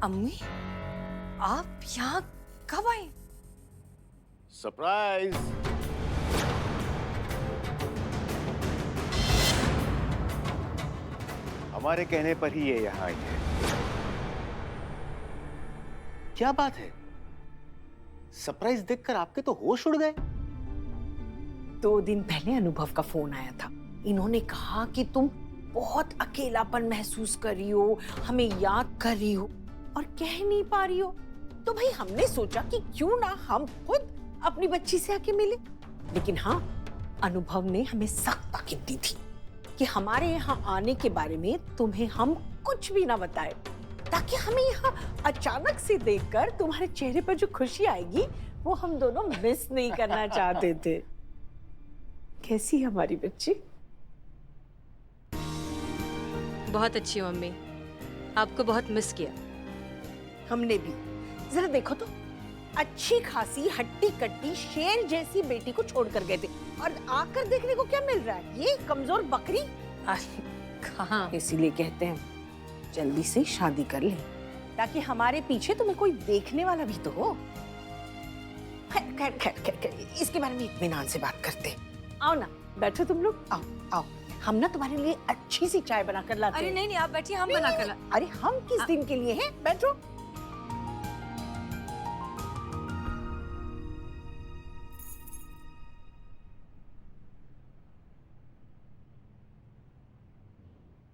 अम्मी, आप यहाँ कब आए? सरप्राइज। हमारे कहने पर ही ये यहाँ आई है। क्या बात है? सरप्राइज देखकर आपके तो होश उड़ गए। 2 दिन पहले अनुभव का फोन आया था। इन्होंने कहा कि तुम बहुत अकेलापन महसूस कर रही हो, हमें याद कर रही हो और कह नहीं पा रही हो। तो भाई हमने सोचा कि क्यों ना हम खुद अपनी बच्ची से आके मिले। लेकिन हाँ, अनुभव ने हमें सख्त ताकीद दी थी कि हमारे यहाँ आने के बारे में तुम्हें हम कुछ भी ना बताए, ताकि हमें यहाँ अचानक से देखकर तुम्हारे चेहरे पर जो खुशी आएगी वो हम दोनों मिस नहीं करना चाहते थे। कैसी है हमारी बच्ची? बहुत अच्छी हो मम्मी, आपको बहुत मिस किया। हमने भी। जरा देखो तो, अच्छी खासी हट्टी कट्टी शेर जैसी बेटी को छोड़कर गए थे और आकर देखने को क्या मिल रहा है? ये कमजोर बकरी। कहाँ? इसीलिए कहते हैं जल्दी से शादी कर ले, ताकि हमारे पीछे तुम्हें कोई देखने वाला भी तो हो। खैर खैर खैर खैर खैर, इसके बारे में इत्मीनान से बात करते हैं। आओ ना, बैठो तुम लोग, आओ आओ। हम ना तुम्हारे लिए अच्छी सी चाय बनाकर लाते हैं। अरे नहीं नहीं, आप बैठिए, हम बना कर। अरे हम किस दिन के लिए हैं? बैठो।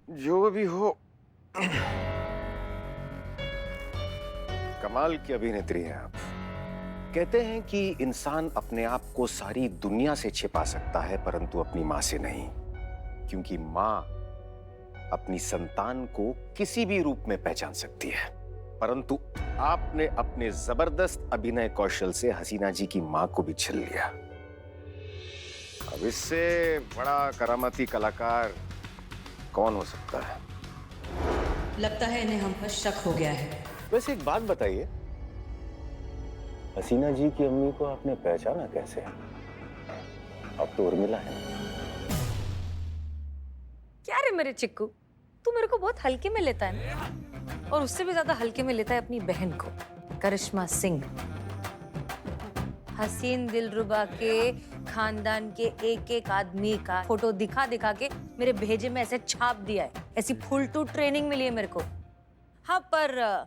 जो भी हो, कमाल की अभिनेत्री हैं आप। कहते हैं कि इंसान अपने आप को सारी दुनिया से छिपा सकता है, परंतु अपनी मां से नहीं, क्योंकि मां अपनी संतान को किसी भी रूप में पहचान सकती है। परंतु आपने अपने जबरदस्त अभिनय कौशल से हसीना जी की मां को भी छीन लिया। अब इससे बड़ा करामाती कलाकार कौन हो सकता है? लगता है इन्हें हम पर शक हो गया है। वैसे एक बात बताइए, हसीना जी की अम्मी को आपने पहचाना कैसे? अब तो उर्मिला है। क्या रे मेरे चिक्कू, तू मेरे को बहुत हल्के में लेता है ना, और उससे भी ज्यादा हल्के में लेता है अपनी बहन को, करिश्मा सिंह। हसीन दिलरुबा के खानदान के एक एक आदमी का फोटो दिखा दिखा के मेरे भेजे में ऐसे छाप दिया है। ऐसी फुल टू ट्रेनिंग मिली है मेरे को। हाँ, पर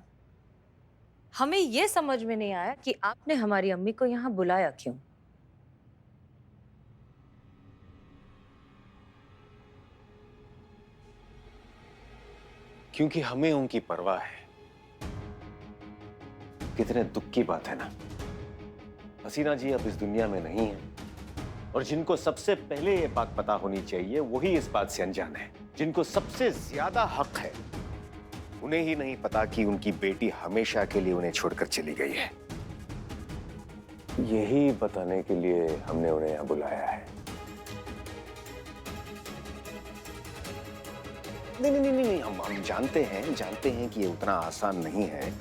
हमें ये समझ में नहीं आया कि आपने हमारी अम्मी को यहाँ बुलाया क्यों? क्योंकि हमें उनकी परवाह है। कितने दुख की बात है ना, हसीना जी अब इस दुनिया में नहीं है, और जिनको सबसे पहले ये बात पता होनी चाहिए वही इस बात से अनजान है। जिनको सबसे ज्यादा हक है, उन्हें ही नहीं पता कि उनकी बेटी हमेशा के लिए उन्हें छोड़कर चली गई है। यही बताने के लिए हमने उन्हें यहां बुलाया है। नहीं नहीं नहीं नहीं, हम जानते हैं कि ये उतना आसान नहीं है।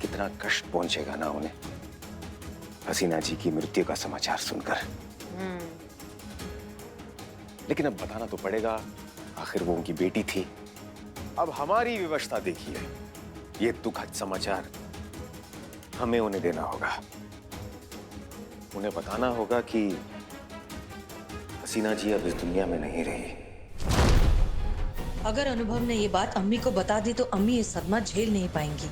कितना कष्ट पहुंचेगा ना उन्हें हसीना जी की मृत्यु का समाचार सुनकर। लेकिन अब बताना तो पड़ेगा, आखिर वो उनकी बेटी थी। अब हमारी व्यवस्था देखिए, ये दुखद समाचार हमें उन्हें देना होगा। उन्हें बताना होगा कि हसीना जी अब इस दुनिया में नहीं रही। अगर अनुभव ने ये बात अम्मी को बता दी तो अम्मी ये सदमा झेल नहीं पाएंगी।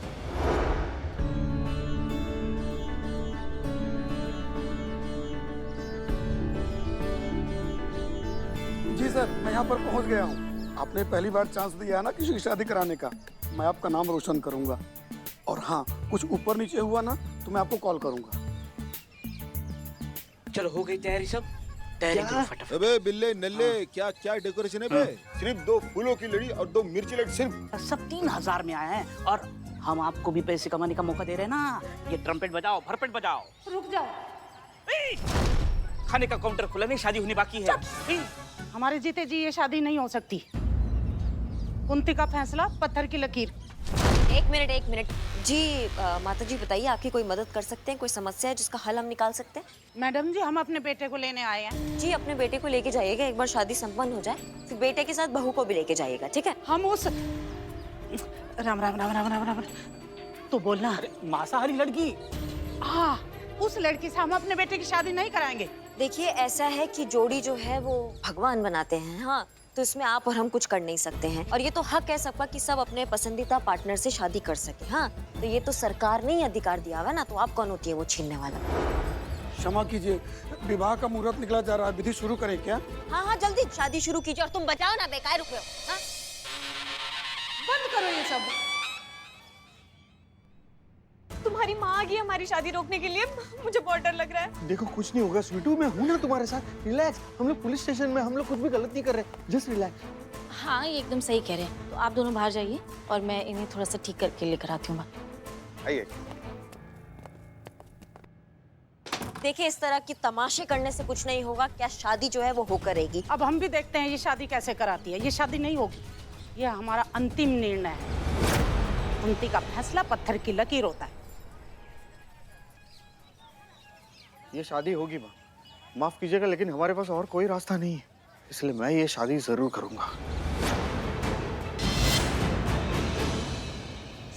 जी सर, मैं यहाँ पर पहुँच गया हूँ। आपने पहली बार चांस दिया है ना किसी की शादी कराने का, मैं आपका नाम रोशन करूंगा। और हाँ, कुछ ऊपर नीचे हुआ ना तो मैं आपको कॉल करूंगा। चलो हो गई तैयारी सब? तैयारी करो फटाफट। अबे बिल्ले नल्ले, क्या क्या डेकोरेशन है बे? सिर्फ 2 फूलों की लड़ी और 2 मिर्ची लाइट सिर्फ। सब 3000 में आए हैं और हम आपको भी पैसे कमाने का मौका दे रहे हैं ना। ये ट्रम्पेट बजाओ, भरपेट बजाओ। रुक जाओ। खाने का काउंटर खुला नहीं, शादी होनी बाकी है। हमारे जीते जी ये शादी नहीं हो सकती। कुंती का फैसला पत्थर की लकीर। एक मिनट जी, माता जी बताइए, आपकी कोई मदद कर सकते हैं? कोई समस्या है जिसका हल हम निकाल सकते हैं? मैडम जी, हम अपने बेटे को लेने आए हैं। जी, अपने बेटे को लेके जाइएगा, एक बार शादी संपन्न हो जाए फिर बेटे के साथ बहू को भी लेके जाइएगा, ठीक है? हम उस राम राम राम राम राम राम। तो बोलना। अरे मांसाहारी लड़की। हाँ, उस लड़की से हम अपने बेटे की शादी नहीं कराएंगे। देखिए ऐसा है कि जोड़ी जो है वो भगवान बनाते हैं, हाँ, तो इसमें आप और हम कुछ कर नहीं सकते हैं। और ये तो हक है सबका कि सब अपने पसंदीदा पार्टनर से शादी कर सके। हाँ, तो ये तो सरकार ने ही अधिकार दिया हुआ है ना, तो आप कौन होती है वो छीनने वाला? क्षमा कीजिए, विवाह का मुहूर्त निकला जा रहा है, विधि शुरू करें क्या? हाँ हाँ, जल्दी शादी शुरू कीजिए। और तुम बचाओ ना, बेकार रुपये। हाँ? बंद करो ये सब। तुम्हारी माँ आ गई हमारी शादी रोकने के लिए, मुझे बहुत डर लग रहा है। देखो कुछ नहीं होगा स्वीटू, मैं हूं ना तुम्हारे साथ। रिलैक्स, हम लोग पुलिस स्टेशन में, हम लोग कुछ भी गलत नहीं कर रहे, जस्ट रिलैक्स। हाँ, ये एकदम सही कह रहे हैं। तो आप दोनों बाहर जाइए और मैं इन्हें थोड़ा सा ठीक करके लेकर आती हूँ। आइए। देखिए इस तरह की तमाशे करने से कुछ नहीं होगा। क्या शादी जो है वो हो करेगी? अब हम भी देखते हैं ये शादी कैसे कराती है। ये शादी नहीं होगी, ये हमारा अंतिम निर्णय है। कुंती का फैसला पत्थर की लकीर होता है। ये शादी होगी माँ, माफ कीजिएगा लेकिन हमारे पास और कोई रास्ता नहीं है, इसलिए मैं ये शादी जरूर करूंगा।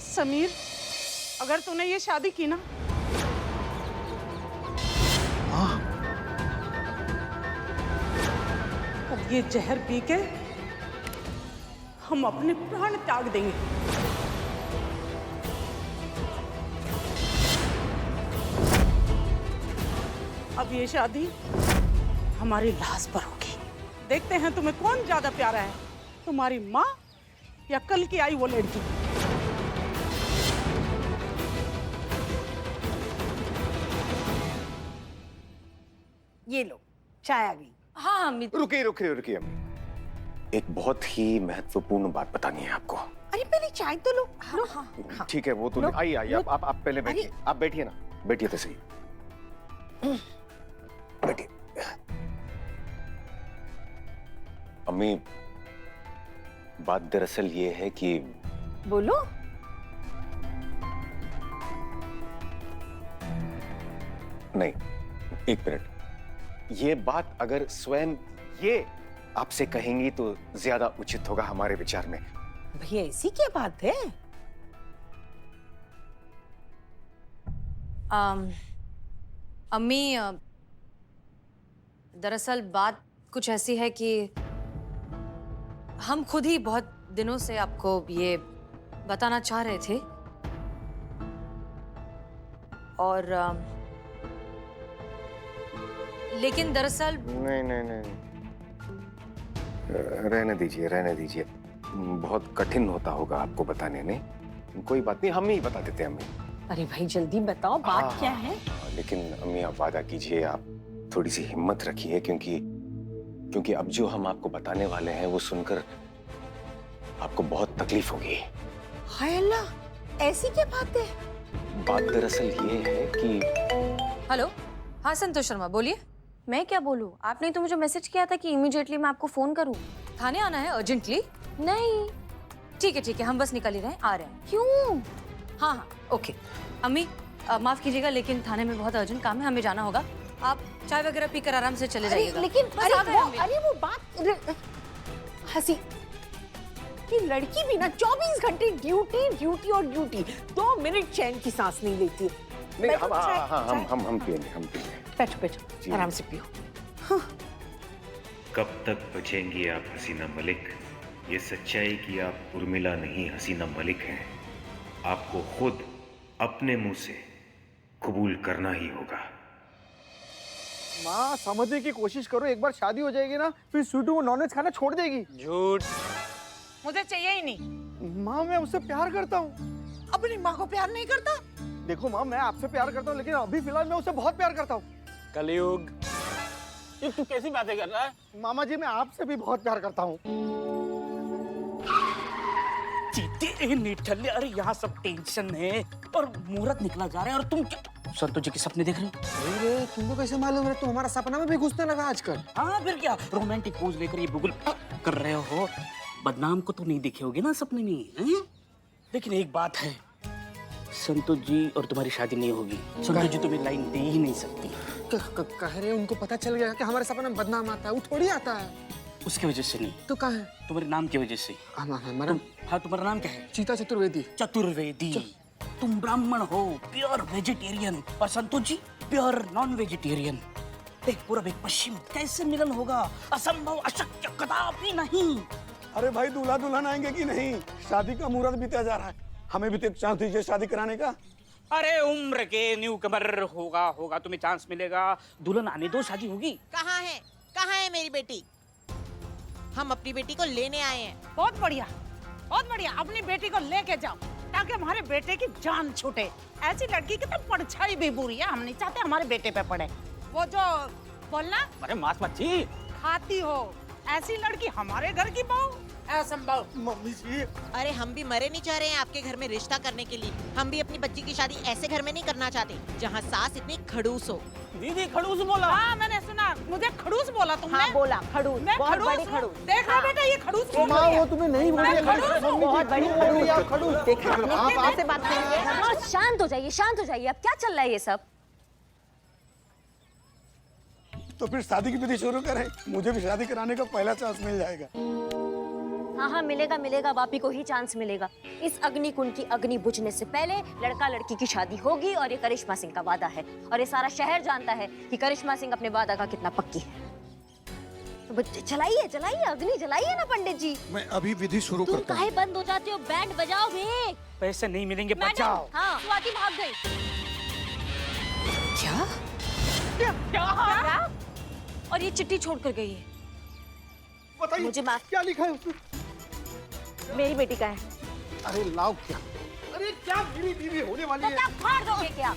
समीर, अगर तूने ये शादी की ना, अब ये जहर पी के हम अपने प्राण त्याग देंगे। अब ये शादी हमारी लाश पर होगी। देखते हैं तुम्हें कौन ज्यादा प्यारा है, तुम्हारी माँ या कल की आई वो लड़की। ये लो, चाय आ गई। हाँ हाँ अम्मी। रुकिए अम्मी, एक बहुत ही महत्वपूर्ण बात बतानी है आपको। अरे पहले चाय तो लो। लो। हाँ। ठीक है, वो तो आइए आप पहले बैठिए। आप बैठिए ना, बैठिए तो सही, बैठिए। अम्मी, बात दरअसल ये है कि बोलो। नहीं, एक मिनट। ये बात अगर स्वयं ये आपसे कहेंगी तो ज्यादा उचित होगा हमारे विचार में। भैया ऐसी क्या बात है? अम्मी, दरअसल बात कुछ ऐसी है कि हम खुद ही बहुत दिनों से आपको ये बताना चाह रहे थे। और लेकिन दरअसल नहीं, रहने दीजिए। बहुत कठिन होता होगा आपको बताने में। कोई बात नहीं, हम ही बता देते हैं अम्मी। अरे भाई जल्दी बताओ, बात क्या है? लेकिन अम्मी आप वादा कीजिए, आप थोड़ी सी हिम्मत रखिए, क्योंकि अब जो हम आपको बताने वाले हैं वो सुनकर आपको बहुत तकलीफ होगी। हाय अल्लाह, ऐसी क्या बात है? बात दरअसल ये है कि हेलो, हाँ संतोष शर्मा बोलिए। मैं क्या बोलूँ? आपने तो मुझे मैसेज किया था कि इमीडिएटली मैं आपको फोन करूँ। थाने आना है अर्जेंटली? नहीं। ठीक है, हम बस निकल ही रहे हैं, आ रहे हैं। क्यों? हाँ, ओके। अम्मी माफ कीजिएगा लेकिन थाने में बहुत अर्जेंट काम है, हमें जाना होगा। आप चाय वगैरह पीकर आराम से चले जाइएगा। लेकिन बस आ गए हम भी। अरे वो बात हंसी, ये लड़की भी ना 24 घंटे ड्यूटी और ड्यूटी, 2 मिनट चैन की सांस नहीं लेती। नहीं, बैठो, हम पिएंगे। बैठो, आराम से पियो। कब तक बचेंगी आप हसीना मलिक? ये सच्चाई कि आप उर्मिला नहीं हसीना मलिक हैं, आपको खुद अपने मुंह से कबूल करना ही होगा। माँ समझने की कोशिश करो, एक बार शादी हो जाएगी ना फिर स्वीटू को नॉनवेज खाना छोड़ देगी। झूठ। मुझे चाहिए ही नहीं। माँ मैं उससे प्यार करता हूँ। अपनी माँ को प्यार नहीं करता? देखो माँ, मैं आपसे प्यार करता हूँ लेकिन अभी फिलहाल मैं उससे बहुत प्यार करता हूँ। कलयुग। ये तू कैसी बातें कर रहा है? मामा जी मैं आपसे भी बहुत प्यार करता हूँ। चीते निठल्ले, अरे यहाँ सब टेंशन है और मुहूर्त निकला जा रहा है और तुम क्या संतोष जी के सपने देख रहे हो? अरे तुमको कैसे मालूम है? तुम हमारा सपना में भी घुसने लगा आजकल। हाँ फिर क्या, रोमांटिक पोज लेकर ये बुगुल कर रहे हो। बदनाम को तो नहीं देखे होगे ना सपने में, हैं? लेकिन एक बात है, संतोष जी और तुम्हारी शादी नहीं होगी। संतोष जी तुम्हें लाइन दे ही नहीं सकती। कह रहे उनको पता चल गया कि हमारे सपने में बदनाम आता है, वो थोड़ी आता है। उसकी वजह से नहीं, तो कहाँ है? तुम्हारे नाम की वजह से। मैडम हाँ, तुम्हारा नाम क्या है? चीता चतुर्वेदी। चतुर्वेदी। तुम ब्राह्मण हो, प्योर वेजिटेरियन, और Santosh ji pure non vegetarian. एक पूरब एक पश्चिम, कैसे मिलन होगा? असंभव, अशक्य, कदापि नहीं। अरे भाई, दूल्हा दुल्हन आएंगे कि नहीं? शादी का मुहूर्त बीता जा रहा है, हमें भी तो एक चांस दीजिए शादी कराने का। अरे उम्र के न्यू कमर, होगा तुम्हें चांस मिलेगा। दुल्हन आने दो, शादी होगी। कहाँ है मेरी बेटी? हम अपनी बेटी को लेने आए हैं। बहुत बढ़िया, बहुत बढ़िया। अपनी बेटी को लेके जाओ ताकि हमारे बेटे की जान छूटे। ऐसी लड़की की तो परछाई भी बुरी है, हम नहीं चाहते हमारे बेटे पे पड़े। वो जो बोलना, अरे मांस मच्छी खाती हो ऐसी लड़की हमारे घर की बहू, असंभव। मम्मी जी, अरे हम भी मरे नहीं चाह रहे हैं आपके घर में रिश्ता करने के लिए। हम भी अपनी बच्ची की शादी ऐसे घर में नहीं करना चाहते जहाँ सास इतनी खड़ूस हो। दीदी खड़ूस बोला। हाँ, मैंने सुना, मुझे खड़ूस बोला तुमने। हाँ बोला, खड़ूस, मैं बहुत खड़ूस बड़ी हूँ। खड़ूस। देख रहा बेटा, ये खड़ूस बोल माँ रही है। वो तुम्हें नहीं बोल रही है, बहुत बड़ी खड़ूस। खड़ूस। देखा आपने कैसे बात करेंगे? हाँ, शांत हो जाइए, शांत हो जाइए। अब क्या चल रहा है ये सब? तो फिर शादी की विधि शुरू करें, मुझे भी शादी कराने का पहला चांस मिल जाएगा। हाँ, मिलेगा, बापी को ही चांस मिलेगा। इस अग्निकुंड की अग्नि बुझने से पहले लड़का लड़की की शादी होगी, और ये करिश्मा सिंह का वादा है, और ये सारा शहर जानता है कि करिश्मा सिंह अपने वादा का कितना पक्की है। तो चलाइए, अग्नि जलाइए ना पंडित जी। मैं अभी विधि शुरू तुम करता काहे बंद हो जाते हो? बैंड बजाओ भी। पैसे नहीं मिलेंगे, बचाओ। हाँ, स्वाति भाग गई। क्या? और ये चिट्ठी छोड़ कर गई है। बताइए मुझे माफ, क्या लिखा है उसमें? मेरी बेटी का है। अरे लाओ क्या? अरे क्या मेरी बीवी होने वाली तो है? क्या फाड़ दोगे क्या?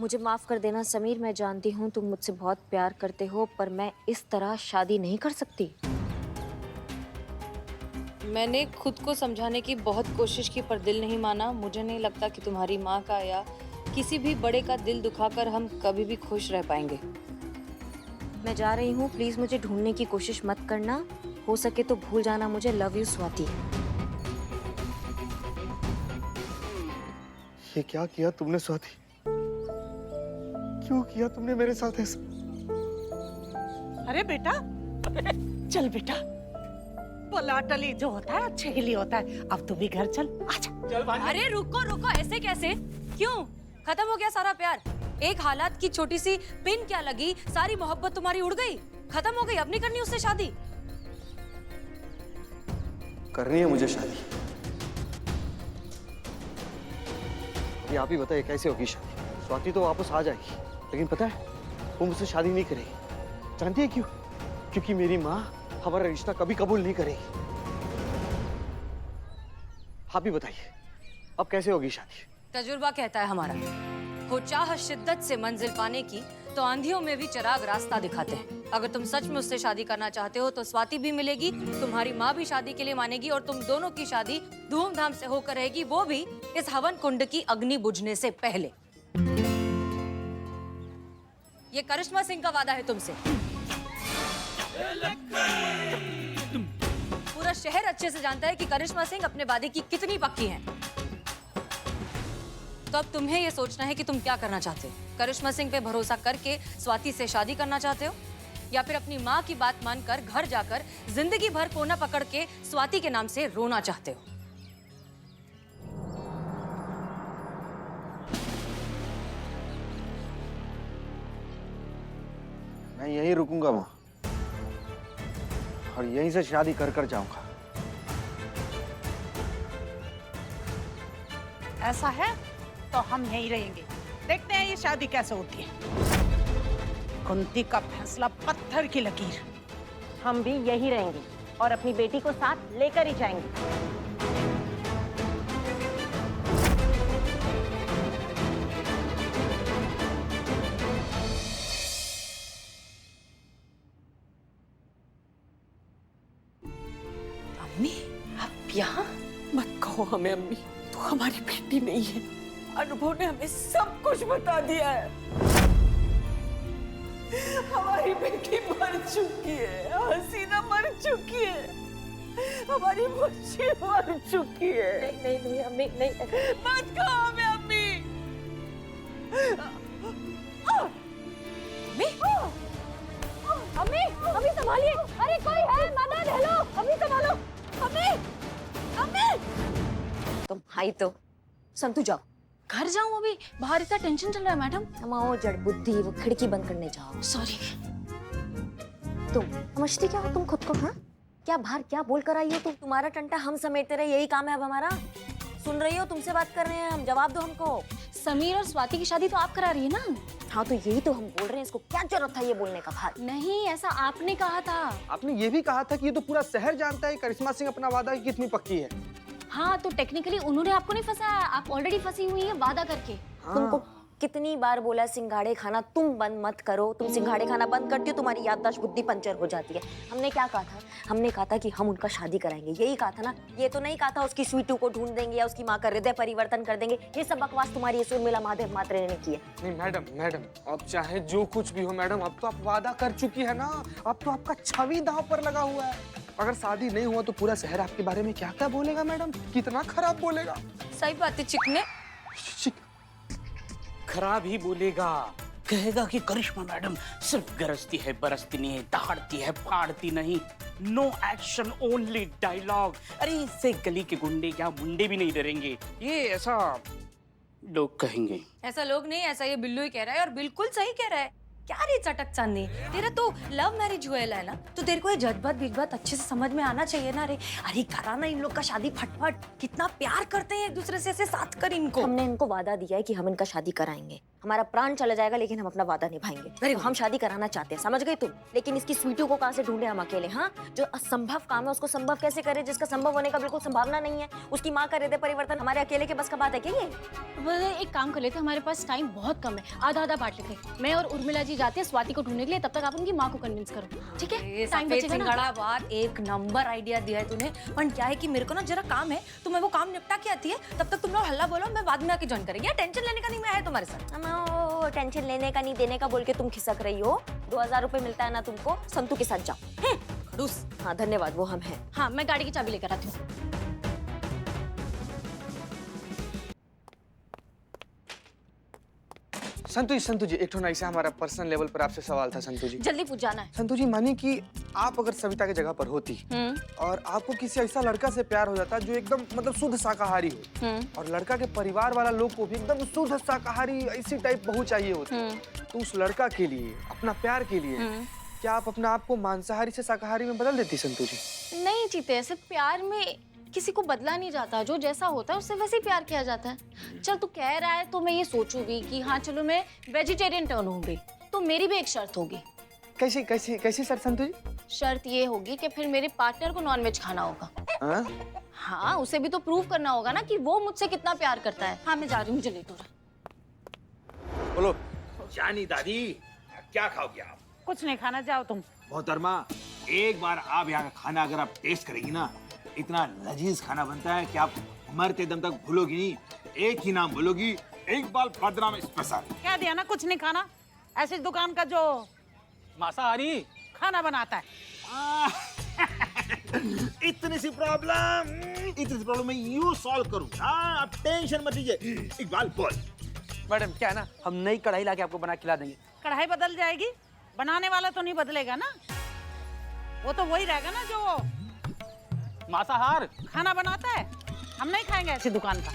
मुझे माफ कर देना समीर, मैं जानती हूँ तुम मुझसे बहुत प्यार करते हो, पर मैं इस तरह शादी नहीं कर सकती। मैंने खुद को समझाने की बहुत कोशिश की, पर दिल नहीं माना। मुझे नहीं लगता कि तुम्हारी माँ का या किसी भी बड़े का दिल दुखाकर हम कभी भी खुश रह पाएंगे। मैं जा रही हूँ, प्लीज मुझे ढूंढने की कोशिश मत करना। हो सके तो भूल जाना मुझे। Love you Swati. ये क्या किया तुमने स्वाति? क्यों किया तुमने मेरे साथ ऐसा? अरे बेटा, चल बेटा, पलाटली जो होता है अच्छे के लिए होता है। अब तू भी घर चल, आजा। अरे रुको, ऐसे कैसे? क्यों? खत्म हो गया सारा प्यार? एक हालात की छोटी सी पिन क्या लगी, सारी मोहब्बत तुम्हारी उड़ गई, खत्म हो गई। अब नहीं करनी उससे शादी? करनी है मुझे शादी। ये आप ही बताइए कैसे होगी शादी? स्वाति तो वापस आ जाएगी, लेकिन पता है वो मुझसे शादी नहीं करेगी। जानती है क्यों? क्योंकि मेरी माँ हमारा रिश्ता कभी कबूल नहीं करेगी। आप ही बताइए अब कैसे होगी शादी? तजुर्बा कहता है हमारा, हो चाह शिद्दत से मंजिल पाने की, तो आंधियों में भी चिराग रास्ता दिखाते हैं। अगर तुम सच में उससे शादी करना चाहते हो तो स्वाति भी मिलेगी, तुम्हारी माँ भी शादी के लिए मानेगी, और तुम दोनों की शादी धूमधाम से होकर रहेगी, वो भी इस हवन कुंड की अग्नि बुझने से पहले। ये करिश्मा सिंह का वादा है तुमसे। पूरा शहर अच्छे से जानता है कि करिश्मा सिंह अपने वादे की कितनी पक्की हैं। तो अब तुम्हें ये सोचना है कि तुम क्या करना चाहते हो। करिश्मा सिंह पे भरोसा करके स्वाति से शादी करना चाहते हो, या फिर अपनी माँ की बात मानकर घर जाकर जिंदगी भर कोना पकड़ के स्वाति के नाम से रोना चाहते हो? मैं यहीं रुकूंगा माँ, और यहीं से शादी कर कर जाऊंगा। ऐसा है तो हम यहीं रहेंगे, देखते हैं ये शादी कैसे होती है। कुंती का फैसला पत्थर की लकीर। हम भी यहीं रहेंगे और अपनी बेटी को साथ लेकर ही जाएंगे। अम्मी, आप यहाँ? मत कहो हमें अम्मी, तू हमारी बेटी नहीं है। अनुभव ने हमें सब कुछ बता दिया है। हमारी बेटी मर चुकी है, हसीना मर चुकी है, हमारी बच्ची मर चुकी है। नहीं नहीं अम्मी, नहीं। मत कहो हमें अम्मी। अम्मी, अम्मी, अम्मी संभालिए। अरे आई तो। संतु जाओ। घर जाऊं अभी? बाहर इतना टेंशन चल रहा है मैडम। वो जड़ बुद्धि, वो खिड़की बंद करने जाओ। सॉरी। तुम समझती क्या हो तुम खुद को? हाँ, क्या बाहर क्या बोल कर आई हो तुम? तुम्हारा टंटा हम समेटते रहे, यही काम है अब हमारा। सुन रही हो, तुमसे बात कर रहे हैं हम, जवाब दो हमको। समीर और स्वाति की शादी तो आप करा रही है ना? हाँ तो यही तो हम बोल रहे हैं, इसको क्या जरूरत था ये बोलने का बाहर? नहीं, ऐसा आपने कहा था। आपने ये भी कहा था कि ये तो पूरा शहर जानता है करिश्मा सिंह अपना वादा की कितनी पक्की है। हाँ तो टेक्निकली उन्होंने आपको नहीं फंसाया, आप ऑलरेडी फंसी हुई है वादा करके। तुमको कितनी बार बोला सिंघाड़े खाना तुम बंद मत करो। तुम सिंघाड़े खाना बंद करती हो, तुम्हारी याददाश्त बुद्धि पंचर हो जाती है। हमने क्या कहा था? हमने कहा था कि हम उनका शादी कराएंगे, यही कहा था ना। ये तो नहीं कहा था उसकी स्वीटू को ढूंढ देंगे या उसकी माँ का हृदय परिवर्तन कर देंगे। ये सब बकवास तुम्हारी उर्मिला महादेव मात्रे ने की है। नहीं मैडम, अब चाहे जो कुछ भी हो मैडम, अब तो आप वादा कर चुकी है ना। अब तो आपका छवि दांव पर लगा हुआ है। अगर शादी नहीं हुआ तो पूरा शहर आपके बारे में क्या क्या बोलेगा मैडम, कितना खराब बोलेगा। सही बात है चिकने। खराब ही बोलेगा, कहेगा कि करिश्मा मैडम सिर्फ गरजती है, बरसती नहीं है, दहाड़ती है, फाड़ती नहीं। No action only dialogue. अरे इससे गली के गुंडे क्या मुंडे भी नहीं डरेंगे, ये ऐसा लोग कहेंगे। ऐसा लोग नहीं, ऐसा ये बिल्लू ही कह रहा है और बिल्कुल सही कह रहा है। क्या रे चटक चांदी, तेरा तो लव मैरिज हुआ है ना, तो तेरे को ये जज्बात बिजबात अच्छे से समझ में आना चाहिए ना रे। अरे करा ना इन लोग का शादी फटफट, कितना प्यार करते हैं एक दूसरे से, ऐसे साथ कर इनको। हमने इनको वादा दिया है कि हम इनका शादी कराएंगे। हमारा प्राण चला जाएगा लेकिन हम अपना वादा निभाएंगे। हम शादी कराना चाहते हैं, समझ गए तुम? लेकिन इसकी स्वीटू को कहाँ से ढूंढे हम अकेले? हाँ, जो असंभव काम है उसको संभव कैसे करे, जिसका संभव होने का बिल्कुल संभावना नहीं है। उसकी माँ का हृदय परिवर्तन हमारे अकेले के बस का बात है क्या ये? एक काम कर लेते, हमारे पास टाइम बहुत कम है, आधा आधा बांट लेते। मैं और उर्मिला जी जाते हैं स्वाति को ढूंढने के लिए, तब तक आप उनकी माँ को कन्विंस करो, ठीक है? टाइम बचेगा ना। सिंगाड़ा बात एक नंबर आइडिया दिया है तूने, पर क्या है कि मेरे को ना जरा काम है, तो मैं वो काम निपटा के आती है, तब तक तुम लोग हल्ला बोलो, मैं बाद में आके ज्वाइन करेंगे। टेंशन लेने का नहीं, मैं है तुम्हारे साथ। टेंशन लेने का नहीं देने का बोल के तुम खिसक रही हो। 2000 रुपए मिलता है ना तुमको, संतु के साथ जाओ। खड़ूस। हाँ धन्यवाद, वो हम हैं। हाँ मैं गाड़ी की चाबी लेकर आती हूँ। संतु जी एक तो ना, ऐसे हमारा पर्सनल लेवल पर आपसे सवाल था संतु जी। जल्दी पूछ जाना है। संतु जी मानिए कि आप अगर सविता की जगह पर होती और आपको किसी ऐसा लड़का से प्यार हो जाता जो एकदम मतलब शुद्ध शाकाहारी हो, और लड़का के परिवार वाला लोग को भी एकदम शुद्ध शाकाहारी ऐसी टाइप बहू चाहिए होती, तो उस लड़का के लिए, अपना प्यार के लिए क्या आप अपना आप को मांसाहारी से शाकाहारी में बदल देती संतु जी? नहीं जीते, ऐसे प्यार में किसी को बदला नहीं जाता, जो जैसा होता है उससे वैसे ही प्यार किया जाता है। चल तू कह रहा है तो मैं ये सोचूंगी कि हाँ चलो मैं वेजिटेरियन टर्न होंगी, तो मेरी भी एक शर्त होगी। कैसी कैसी कैसी सर संतु जी? शर्त ये होगी कि फिर मेरे पार्टनर को नॉनवेज खाना होगा। हाँ उसे भी तो प्रूव करना होगा ना कि वो मुझसे कितना प्यार करता है। हाँ मैं जा रही हूँ, मुझे लेट हो रहा। बोलो जानी दादी, क्या खाओगे आप? कुछ नहीं खाना, जाओ तुम। मोहतरमा, एक बार आप यहाँ का खाना अगर आप टेस्ट करेगी ना, इतना लजीज खाना बनता है कि आप मरते दम तक भूलोगी नहीं। एक ही नाम बोलोगी, एक बार बदनाम स्पेशल। क्या दिया ना, कुछ नहीं खाना। ऐसी दुकान का जो मांसाहारी खाना बनाता है। इतनी सी प्रॉब्लम मैं यूं सॉल्व करूंगा, आप टेंशन मत लीजिए। इकबाल बोल। मैडम क्या है ना, हम नई कढ़ाई लाके आपको बना खिला देंगे। कढ़ाई बदल जाएगी, बनाने वाला तो नहीं बदलेगा ना, वो तो वही रहेगा ना जो मांसाहार खाना बनाता है। हम नहीं खाएंगे ऐसी दुकान का।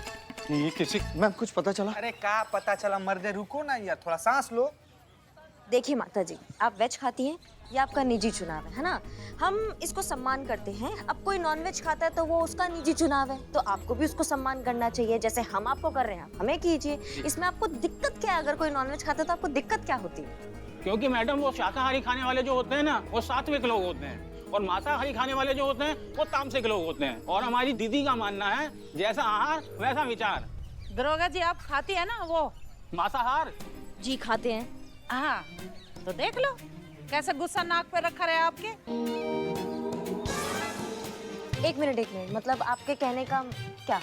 ये किसी मैम कुछ पता चला? अरे क्या पता चला मर्दे, रुको ना यार, थोड़ा सांस लो। देखिए माता जी, आप वेज खाती हैं, ये आपका निजी चुनाव है ना। हम इसको सम्मान करते हैं। अब कोई नॉनवेज खाता है तो वो उसका निजी चुनाव है, तो आपको भी उसको सम्मान करना चाहिए। जैसे हम आपको कर रहे हैं, आप हमें कीजिए। इसमें आपको दिक्कत क्या है? अगर कोई नॉनवेज खाता है तो आपको दिक्कत क्या होती है? क्योंकि मैडम वो शाकाहारी खाने वाले जो होते हैं ना, वो सात्विक लोग होते हैं, और मांसाहारी खाने वाले जो होते हैं वो तामसिक लोग होते हैं। और हमारी दीदी का मानना है जैसा आहार वैसा विचार। दरोगा जी आप खाती है ना वो मांसाहार? जी खाते हैं। हाँ तो देख लो कैसे गुस्सा नाक पे रखा रहे आपके। एक मिनट, मतलब आपके कहने का क्या?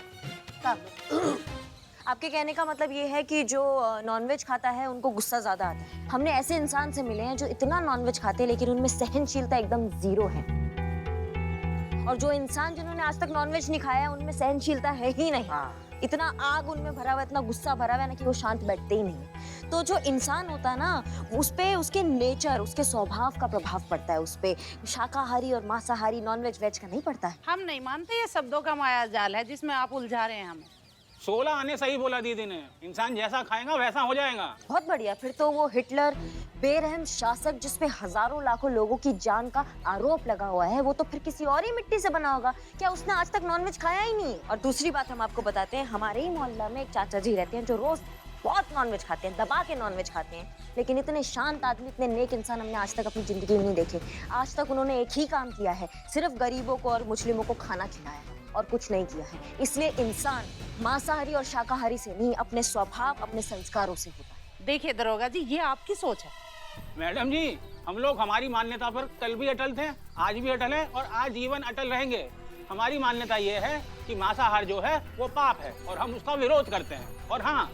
आपके कहने का मतलब ये है कि जो नॉनवेज खाता है उनको गुस्सा ज्यादा आता है। हमने ऐसे इंसान से मिले हैं जो इतना नॉनवेज खाते हैं लेकिन उनमें सहनशीलता एकदम जीरो है, और जो इंसान जिन्होंने आज तक नॉनवेज नहीं खाया उनमें सहनशीलता है ही नहीं। इतना आग उनमें भरा हुआ, इतना गुस्सा भरा हुआ है ना कि वो शांत बैठते ही नहीं। तो जो इंसान होता है ना, उस पे उसके नेचर, उसके स्वभाव का प्रभाव पड़ता है। उस पे शाकाहारी और मांसाहारी, नॉनवेज वेज का नहीं पड़ता है। हम नहीं मानते, ये शब्दों का माया जाल है जिसमें आप उलझा रहे हैं हमें। 16 आने सही बोला दीदी ने। इंसान जैसा खाएगा वैसा हो जाएगा। बहुत बढ़िया। फिर तो वो हिटलर बेरहम शासक जिसपे हजारों लाखों लोगों की जान का आरोप लगा हुआ है, वो तो फिर किसी और ही मिट्टी से बना होगा। क्या उसने आज तक नॉनवेज खाया ही नहीं? और दूसरी बात हम आपको बताते हैं, हमारे ही मोहल्ला में एक चाचा जी रहते हैं जो रोज बहुत नॉनवेज खाते हैं, दबा के नॉनवेज खाते हैं। लेकिन इतने शांत आदमी, इतने नेक इंसान हमने आज तक अपनी जिंदगी में नहीं देखे। आज तक उन्होंने एक ही काम किया है, सिर्फ गरीबों को और मुस्लिमों को खाना खिलाया है और कुछ नहीं किया है। इसलिए इंसान मांसाहारी और शाकाहारी से नहीं, अपने स्वभाव, अपने संस्कारों से होता है। देखिए दरोगा जी, ये आपकी सोच है। मैडम जी, हम लोग हमारी मान्यता पर कल भी अटल थे, आज भी अटल है और आज जीवन अटल रहेंगे। हमारी मान्यता ये है कि मांसाहार जो है वो पाप है और हम उसका विरोध करते हैं। और हाँ,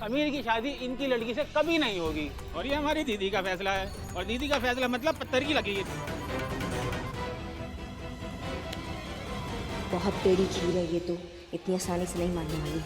अमीर की शादी इनकी लड़की से कभी नहीं होगी। और ये हमारी दीदी का फैसला है, और दीदी का फैसला मतलब पत्थर की लकीर। बहुत टेढ़ी खीर है ये तो, इतनी आसानी से नहीं मानने वाली।